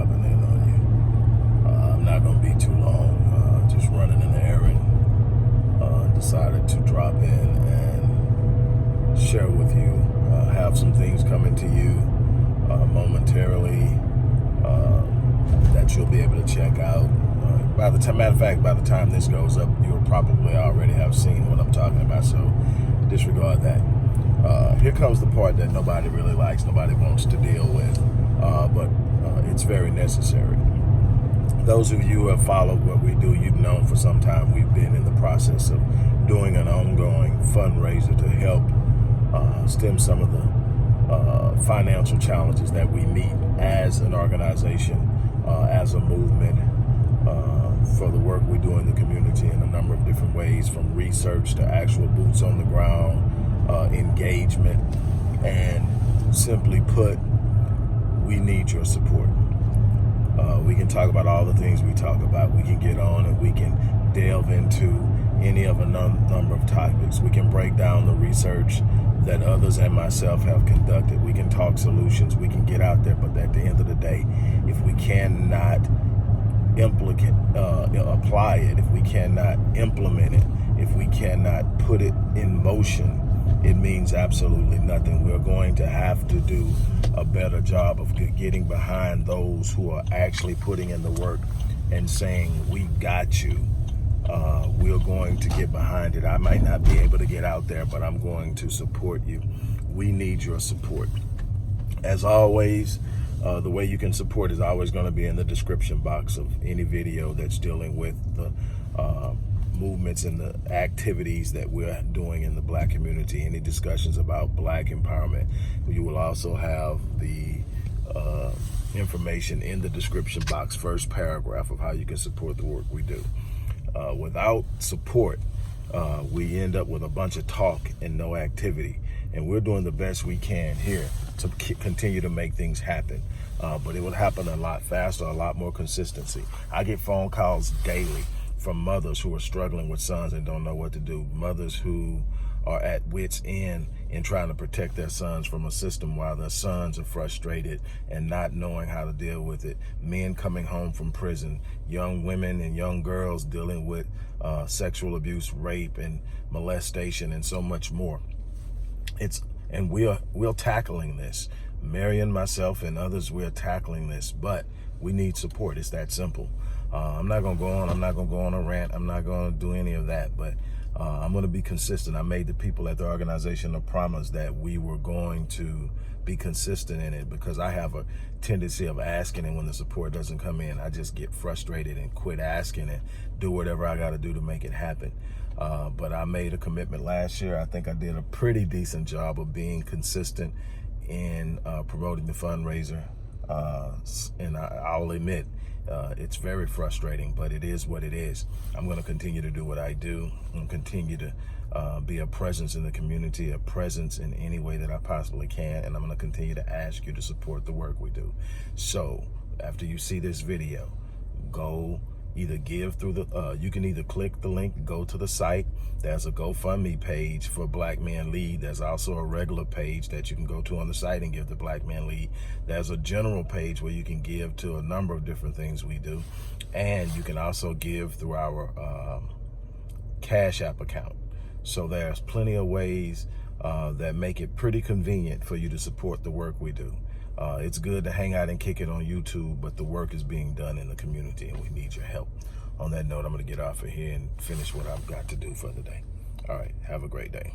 dropping in on you. I'm not going to be too long. Just running an errand. Decided to drop in and share with you. Have some things coming to you momentarily that you'll be able to check out. Matter of fact, by the time this goes up, you'll probably already have seen what I'm talking about, so disregard that. Here comes the part that nobody really likes, nobody wants to deal with, but it's very necessary. Those of you who have followed what we do, you've known for some time we've been in the process of doing an ongoing fundraiser to help stem some of the financial challenges that we meet as an organization, as a movement, for the work we do in the community in a number of different ways, from research to actual boots on the ground, engagement, and simply put, we need your support. We can talk about all the things we talk about. We can get on and we can delve into any of a number of topics. We can break down the research that others and myself have conducted. We can talk solutions. We can get out there. But at the end of the day, if we cannot apply it, if we cannot implement it, if we cannot put it in motion, it means absolutely nothing. We're going to have to do a better job of getting behind those who are actually putting in the work and saying, we got you. We're going to get behind it. I might not be able to get out there, but I'm going to support you. We need your support. As always, the way you can support is always going to be in the description box of any video that's dealing with the movements and the activities that we're doing in the Black community, any discussions about Black empowerment. You will also have the information in the description box, first paragraph of how you can support the work we do. Without support, we end up with a bunch of talk and no activity. And we're doing the best we can here to continue to make things happen. But it will happen a lot faster, a lot more consistency. I get phone calls daily from mothers who are struggling with sons and don't know what to do. Mothers who are at wit's end in trying to protect their sons from a system while their sons are frustrated and not knowing how to deal with it. Men coming home from prison, young women and young girls dealing with sexual abuse, rape, and molestation, and so much more. We're tackling this. Marion, myself, and others, we're tackling this, but we need support. It's that simple. I'm not going to go on. I'm not going to go on a rant. I'm not going to do any of that, but I'm going to be consistent. I made the people at the organization a promise that we were going to be consistent in it, because I have a tendency of asking, and when the support doesn't come in, I just get frustrated and quit asking and do whatever I got to do to make it happen. But I made a commitment last year. I think I did a pretty decent job of being consistent in promoting the fundraiser. And I'll admit, it's very frustrating, but it is what it is. I'm going to continue to do what I do and continue to be a presence in the community, a presence in any way that I possibly can. And I'm going to continue to ask you to support the work we do. So after you see this video, go either give through the, you can either click the link, go to the site. There's a GoFundMe page for Black Men Lead. There's also a regular page that you can go to on the site and give to Black Men Lead. There's a general page where you can give to a number of different things we do. And you can also give through our Cash App account. So there's plenty of ways that make it pretty convenient for you to support the work we do. It's good to hang out and kick it on YouTube, but the work is being done in the community and we need your help. On that note, I'm going to get off of here and finish what I've got to do for the day. All right, have a great day.